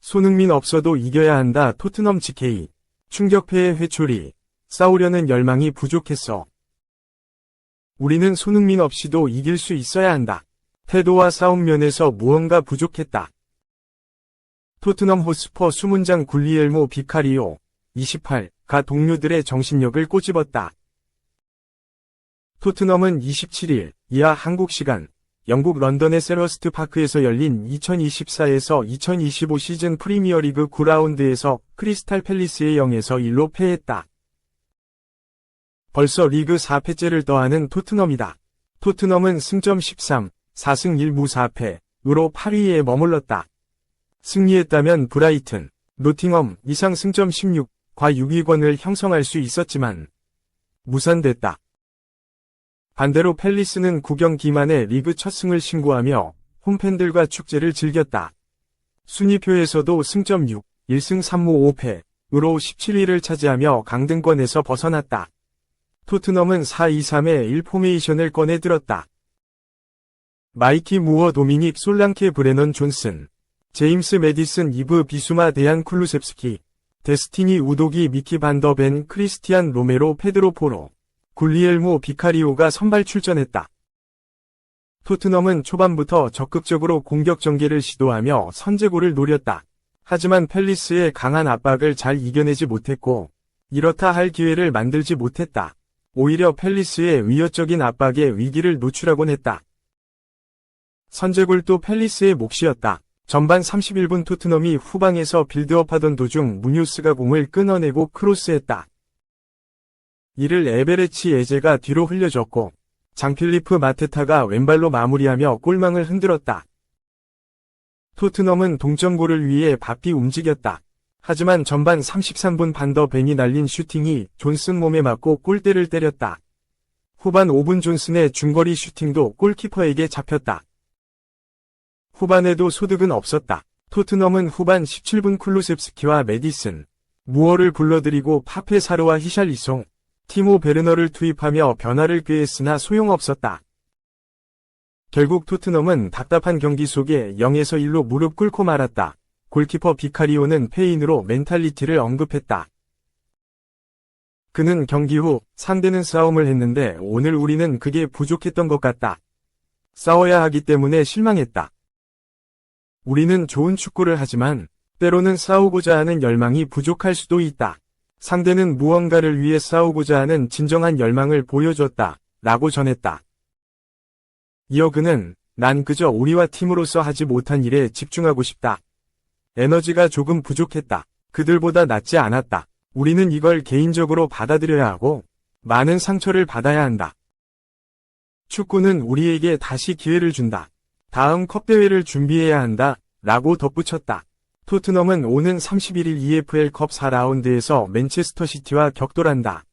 손흥민 없어도 이겨야 한다. 토트넘 GK. 충격패의 회초리. 싸우려는 열망이 부족했어. 우리는 손흥민 없이도 이길 수 있어야 한다. 태도와 싸움 면에서 무언가 부족했다. 토트넘 호스퍼 수문장 굴리엘모 비카리오 28가 동료들의 정신력을 꼬집었다. 토트넘은 27일 이하 한국 시간 영국 런던의 셀허스트 파크에서 열린 2024에서 2025 시즌 프리미어리그 9라운드에서 크리스탈 팰리스의 0에서 1로 패했다. 벌써 리그 4패째를 떠안은 토트넘이다. 토트넘은 승점 13, 4승 1무 4패으로 8위에 머물렀다. 승리했다면 브라이튼, 노팅엄 이상 승점 16과 6위권을 형성할 수 있었지만 무산됐다. 반대로 팰리스는 9경기 만에 리그 첫 승을 신고하며 홈팬들과 축제를 즐겼다. 순위표에서도 승점 6, 1승 3무 5패으로 17위를 차지하며 강등권에서 벗어났다. 토트넘은 4-2-3의 1 포메이션을 꺼내들었다. 마이키 무어 도미닉 솔랑케 브레넌 존슨, 제임스 메디슨 이브 비수마 데안 쿨루셉스키, 데스티니 우도기 미키 반더벤 크리스티안 로메로 페드로 포로, 굴리엘모 비카리오가 선발 출전했다. 토트넘은 초반부터 적극적으로 공격 전개를 시도하며 선제골을 노렸다. 하지만 팰리스의 강한 압박을 잘 이겨내지 못했고 이렇다 할 기회를 만들지 못했다. 오히려 팰리스의 위협적인 압박에 위기를 노출하곤 했다. 선제골도 팰리스의 몫이었다. 전반 31분 토트넘이 후방에서 빌드업하던 도중 무뉴스가 공을 끊어내고 크로스했다. 이를 에베레치 에제가 뒤로 흘려줬고 장필리프 마테타가 왼발로 마무리하며 골망을 흔들었다. 토트넘은 동점골을 위해 바삐 움직였다. 하지만 전반 33분 반더벤이 날린 슈팅이 존슨 몸에 맞고 골대를 때렸다. 후반 5분 존슨의 중거리 슈팅도 골키퍼에게 잡혔다. 후반에도 소득은 없었다. 토트넘은 후반 17분 쿨루셉스키와 메디슨, 무어를 불러들이고 파페 사르와 히샬리송, 티모 베르너를 투입하며 변화를 꾀했으나 소용없었다. 결국 토트넘은 답답한 경기 속에 0에서 1로 무릎 꿇고 말았다. 골키퍼 비카리오는 페인으로 멘탈리티를 언급했다. 그는 경기 후 상대는 싸움을 했는데 오늘 우리는 그게 부족했던 것 같다. 싸워야 하기 때문에 실망했다. 우리는 좋은 축구를 하지만 때로는 싸우고자 하는 열망이 부족할 수도 있다. 상대는 무언가를 위해 싸우고자 하는 진정한 열망을 보여줬다. 라고 전했다. 이어 그는 난 그저 우리와 팀으로서 하지 못한 일에 집중하고 싶다. 에너지가 조금 부족했다. 그들보다 낫지 않았다. 우리는 이걸 개인적으로 받아들여야 하고 많은 상처를 받아야 한다. 축구는 우리에게 다시 기회를 준다. 다음 컵대회를 준비해야 한다. 라고 덧붙였다. 토트넘은 오는 31일 EFL컵 4라운드에서 맨체스터 시티와 격돌한다.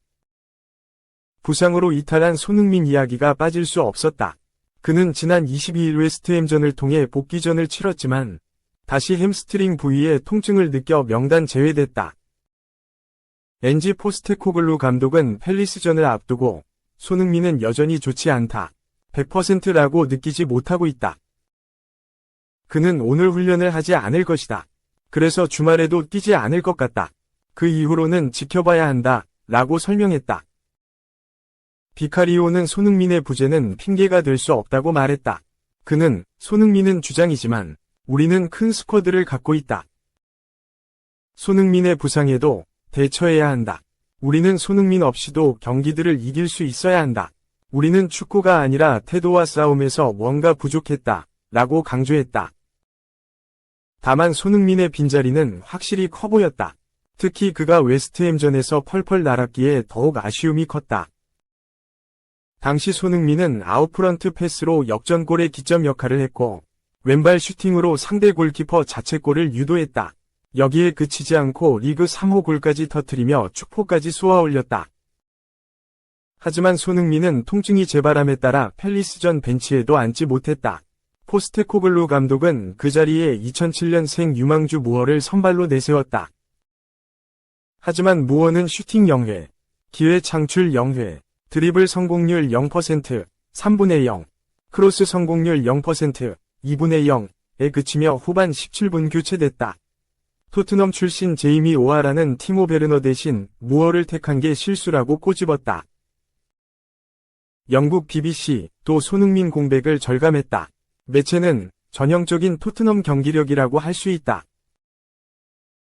부상으로 이탈한 손흥민 이야기가 빠질 수 없었다. 그는 지난 22일 웨스트햄전을 통해 복귀전을 치렀지만 다시 햄스트링 부위에 통증을 느껴 명단 제외됐다. 엔지 포스테코글루 감독은 팰리스전을 앞두고 손흥민은 여전히 좋지 않다. 100%라고 느끼지 못하고 있다. 그는 오늘 훈련을 하지 않을 것이다. 그래서 주말에도 뛰지 않을 것 같다. 그 이후로는 지켜봐야 한다. 라고 설명했다. 비카리오는 손흥민의 부재는 핑계가 될 수 없다고 말했다. 그는 손흥민은 주장이지만 우리는 큰 스쿼드를 갖고 있다. 손흥민의 부상에도 대처해야 한다. 우리는 손흥민 없이도 경기들을 이길 수 있어야 한다. 우리는 축구가 아니라 태도와 싸움에서 뭔가 부족했다. 라고 강조했다. 다만 손흥민의 빈자리는 확실히 커 보였다. 특히 그가 웨스트햄전에서 펄펄 날았기에 더욱 아쉬움이 컸다. 당시 손흥민은 아웃프런트 패스로 역전골의 기점 역할을 했고 왼발 슈팅으로 상대 골키퍼 자책골을 유도했다. 여기에 그치지 않고 리그 3호 골까지 터뜨리며 축포까지 쏘아올렸다. 하지만 손흥민은 통증이 재발함에 따라 팰리스전 벤치에도 앉지 못했다. 포스테코글루 감독은 그 자리에 2007년생 유망주 무어를 선발로 내세웠다. 하지만 무어는 슈팅 0회, 기회 창출 0회, 드리블 성공률 0%, 3분의 0, 크로스 성공률 0%, 2분의 0에 그치며 후반 17분 교체됐다. 토트넘 출신 제이미 오하라는 티모 베르너 대신 무어를 택한 게 실수라고 꼬집었다. 영국 BBC, 또 손흥민 공백을 절감했다. 매체는 전형적인 토트넘 경기력이라고 할 수 있다.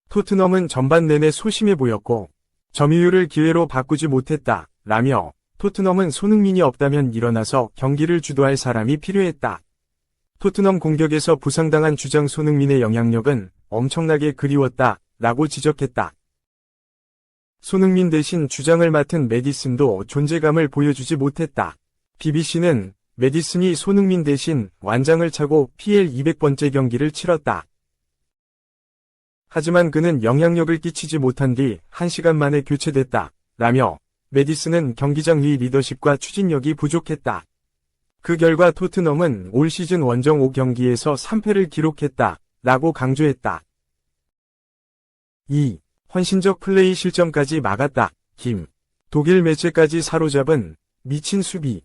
토트넘은 전반 내내 소심해 보였고 점유율을 기회로 바꾸지 못했다. 라며 토트넘은 손흥민이 없다면 일어나서 경기를 주도할 사람이 필요했다. 토트넘 공격에서 부상당한 주장 손흥민의 영향력은 엄청나게 그리웠다. 라고 지적했다. 손흥민 대신 주장을 맡은 매디슨도 존재감을 보여주지 못했다. BBC는 매디슨이 손흥민 대신 완장을 차고 PL 200번째 경기를 치렀다. 하지만 그는 영향력을 끼치지 못한 뒤 1시간 만에 교체됐다. 라며 매디슨은 경기장 위 리더십과 추진력이 부족했다. 그 결과 토트넘은 올 시즌 원정 5경기에서 3패를 기록했다. 라고 강조했다. 2. 헌신적 플레이 실점까지 막았다. 김. 독일 매체까지 사로잡은 미친 수비.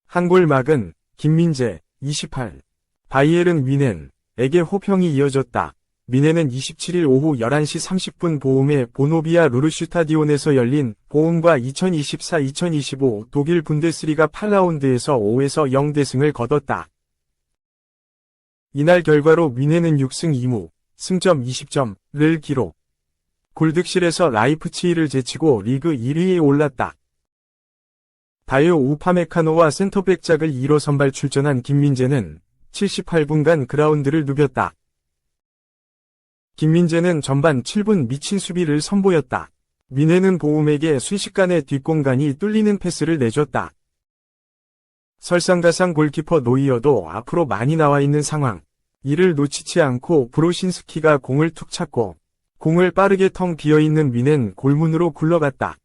한 골 막은 김민재, 28. 바이에른 뮌헨에게 호평이 이어졌다. 뮌헨은 27일 오후 11시 30분 보움의 보노비아 루르슈타디온에서 열린 보움과 2024-2025 독일 분데스리가 8라운드에서 5에서 0대승을 거뒀다. 이날 결과로 뮌헨은 6승 2무, 승점 20점을 기록. 골득실에서 라이프치히를 제치고 리그 1위에 올랐다. 다요 우파메카노와 센터백 짝을 2로 선발 출전한 김민재는 78분간 그라운드를 누볐다. 김민재는 전반 7분 미친 수비를 선보였다. 뮌헨은 보움에게 순식간에 뒷공간이 뚫리는 패스를 내줬다. 설상가상 골키퍼 노이어도 앞으로 많이 나와 있는 상황. 이를 놓치지 않고 브로신스키가 공을 툭 찼고 공을 빠르게 텅 비어있는 뮌헨 골문으로 굴러갔다.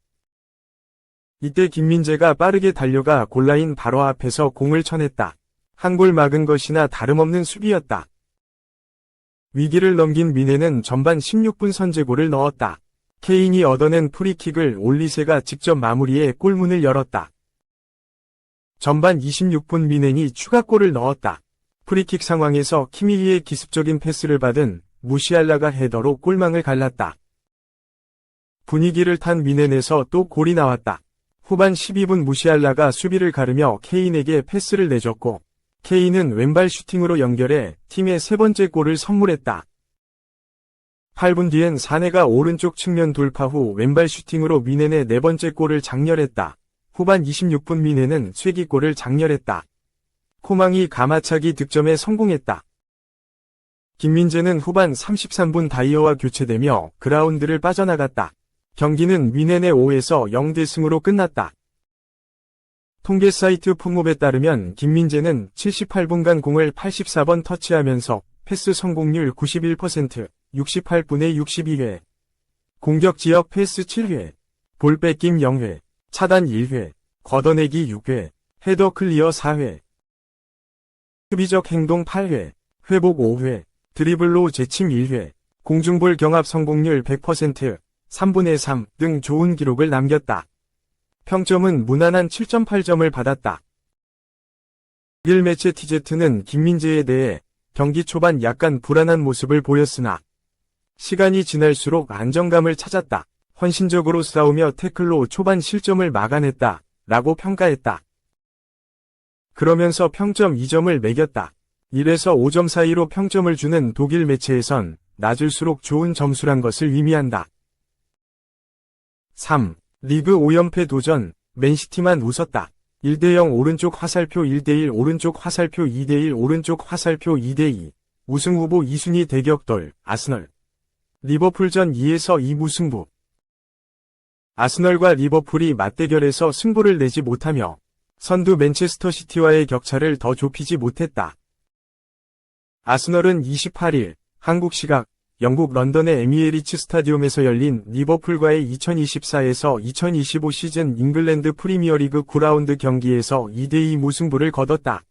이때 김민재가 빠르게 달려가 골라인 바로 앞에서 공을 쳐냈다. 한 골 막은 것이나 다름없는 수비였다. 위기를 넘긴 뮌헨은 전반 16분 선제골을 넣었다. 케인이 얻어낸 프리킥을 올리세가 직접 마무리해 골문을 열었다. 전반 26분 뮌헨이 추가골을 넣었다. 프리킥 상황에서 키밀리의 기습적인 패스를 받은 무시알라가 헤더로 골망을 갈랐다. 분위기를 탄 뮌헨에서 또 골이 나왔다. 후반 12분 무시알라가 수비를 가르며 케인에게 패스를 내줬고 케인은 왼발 슈팅으로 연결해 팀의 세 번째 골을 선물했다. 8분 뒤엔 사네가 오른쪽 측면 돌파 후 왼발 슈팅으로 뮌헨의 네 번째 골을 장렬했다. 후반 26분 뮌헨은 쐐기골을 장렬했다. 코망이 가마차기 득점에 성공했다. 김민재는 후반 33분 다이어와 교체되며 그라운드를 빠져나갔다. 경기는 뮌헨의 5에서 0대승으로 끝났다. 통계 사이트 풋몹에 따르면 김민재는 78분간 공을 84번 터치하면서 패스 성공률 91%, 68분에 62회, 공격 지역 패스 7회, 볼 뺏김 0회, 차단 1회, 걷어내기 6회, 헤더 클리어 4회, 수비적 행동 8회, 회복 5회, 드리블로 재침 1회, 공중볼 경합 성공률 100%, 3분의 3 등 좋은 기록을 남겼다. 평점은 무난한 7.8점을 받았다. 독일 매체 TZ는 김민재에 대해 경기 초반 약간 불안한 모습을 보였으나 시간이 지날수록 안정감을 찾았다. 헌신적으로 싸우며 태클로 초반 실점을 막아냈다. 라고 평가했다. 그러면서 평점 2점을 매겼다. 1에서 5점 사이로 평점을 주는 독일 매체에선 낮을수록 좋은 점수란 것을 의미한다. 3. 리그 5연패 도전, 맨시티만 웃었다. 1대0 오른쪽 화살표 1대1 오른쪽 화살표 2대1 오른쪽 화살표 2대2 우승 후보 2순위 대격돌, 아스널. 리버풀전 2에서 2 무승부. 아스널과 리버풀이 맞대결에서 승부를 내지 못하며 선두 맨체스터 시티와의 격차를 더 좁히지 못했다. 아스널은 28일 한국 시각 영국 런던의 에미레이츠 스타디움에서 열린 리버풀과의 2024에서 2025 시즌 잉글랜드 프리미어리그 9라운드 경기에서 2대2 무승부를 거뒀다.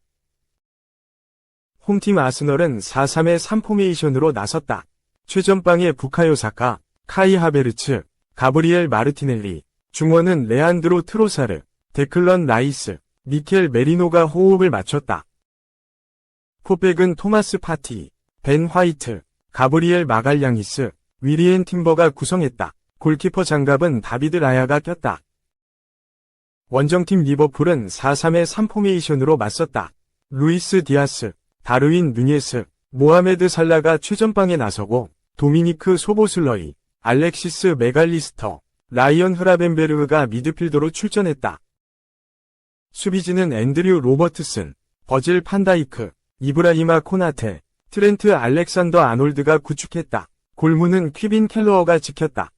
홈팀 아스널은 4-3-3 포메이션으로 나섰다. 최전방에 부카요 사카, 카이 하베르츠, 가브리엘 마르티넬리, 중원은 레안드로 트로사르, 데클런 라이스, 미켈 메리노가 호흡을 맞췄다. 포백은 토마스 파티, 벤 화이트, 가브리엘 마갈량이스, 위리엔 팀버가 구성했다. 골키퍼 장갑은 다비드 라야가 꼈다. 원정팀 리버풀은 4-3-3 포메이션으로 맞섰다. 루이스 디아스, 다르윈 누니에스, 모하메드 살라가 최전방에 나서고 도미니크 소보슬러이, 알렉시스 메갈리스터, 라이언 흐라벤베르그가 미드필더로 출전했다. 수비진은 앤드류 로버트슨, 버질 판다이크, 이브라히마 코나테, 트렌트 알렉산더 아놀드가 구축했다. 골문은 퀴빈 켈러어가 지켰다.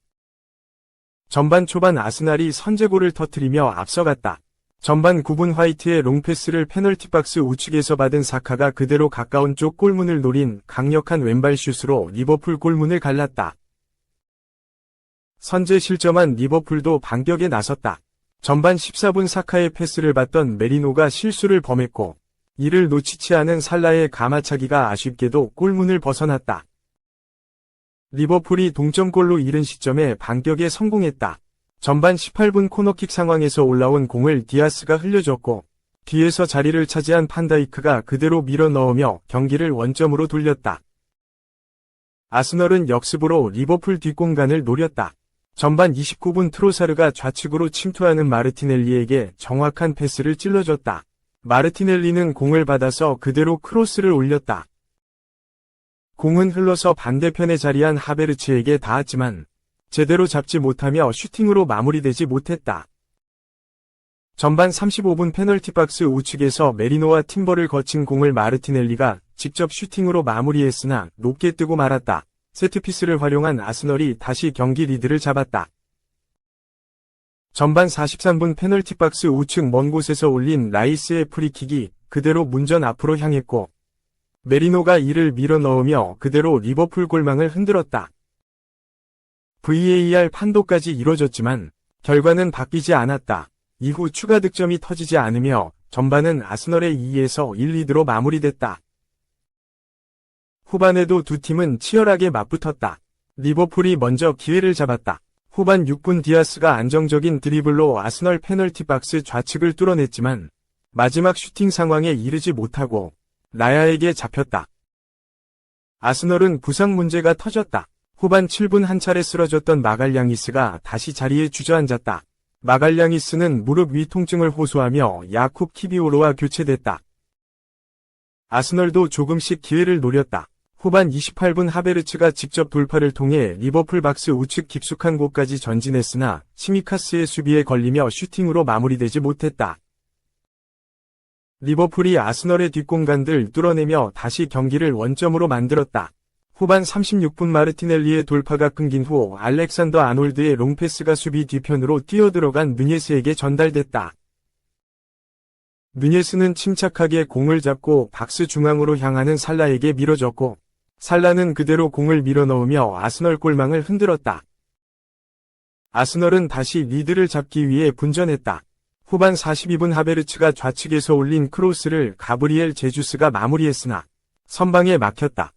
전반 초반 아스날이 선제골을 터뜨리며 앞서갔다. 전반 9분 화이트의 롱패스를 페널티 박스 우측에서 받은 사카가 그대로 가까운 쪽 골문을 노린 강력한 왼발 슛으로 리버풀 골문을 갈랐다. 선제 실점한 리버풀도 반격에 나섰다. 전반 14분 사카의 패스를 받던 메리노가 실수를 범했고 이를 놓치지 않은 살라의 가마차기가 아쉽게도 골문을 벗어났다. 리버풀이 동점골로 이른 시점에 반격에 성공했다. 전반 18분 코너킥 상황에서 올라온 공을 디아스가 흘려줬고 뒤에서 자리를 차지한 판다이크가 그대로 밀어 넣으며 경기를 원점으로 돌렸다. 아스널은 역습으로 리버풀 뒷공간을 노렸다. 전반 29분 트로사르가 좌측으로 침투하는 마르티넬리에게 정확한 패스를 찔러줬다. 마르티넬리는 공을 받아서 그대로 크로스를 올렸다. 공은 흘러서 반대편에 자리한 하베르츠에게 닿았지만 제대로 잡지 못하며 슈팅으로 마무리되지 못했다. 전반 35분 페널티 박스 우측에서 메리노와 팀버를 거친 공을 마르티넬리가 직접 슈팅으로 마무리했으나 높게 뜨고 말았다. 세트피스를 활용한 아스널이 다시 경기 리드를 잡았다. 전반 43분 페널티 박스 우측 먼 곳에서 올린 라이스의 프리킥이 그대로 문전 앞으로 향했고 메리노가 이를 밀어 넣으며 그대로 리버풀 골망을 흔들었다. VAR 판도까지 이뤄졌지만 결과는 바뀌지 않았다. 이후 추가 득점이 터지지 않으며 전반은 아스널의 2에서 1리드로 마무리됐다. 후반에도 두 팀은 치열하게 맞붙었다. 리버풀이 먼저 기회를 잡았다. 후반 6분 디아스가 안정적인 드리블로 아스널 페널티 박스 좌측을 뚫어냈지만 마지막 슈팅 상황에 이르지 못하고 라야에게 잡혔다. 아스널은 부상 문제가 터졌다. 후반 7분 한 차례 쓰러졌던 마갈량이스가 다시 자리에 주저앉았다. 마갈량이스는 무릎 위 통증을 호소하며 야쿱 키비오로와 교체됐다. 아스널도 조금씩 기회를 노렸다. 후반 28분 하베르츠가 직접 돌파를 통해 리버풀 박스 우측 깊숙한 곳까지 전진했으나 치미카스의 수비에 걸리며 슈팅으로 마무리되지 못했다. 리버풀이 아스널의 뒷공간들 뚫어내며 다시 경기를 원점으로 만들었다. 후반 36분 마르티넬리의 돌파가 끊긴 후 알렉산더 아놀드의 롱패스가 수비 뒤편으로 뛰어들어간 누니에스에게 전달됐다. 누니에스는 침착하게 공을 잡고 박스 중앙으로 향하는 살라에게 밀어줬고 살라는 그대로 공을 밀어넣으며 아스널 골망을 흔들었다. 아스널은 다시 리드를 잡기 위해 분전했다. 후반 42분 하베르츠가 좌측에서 올린 크로스를 가브리엘 제주스가 마무리했으나 선방에 막혔다.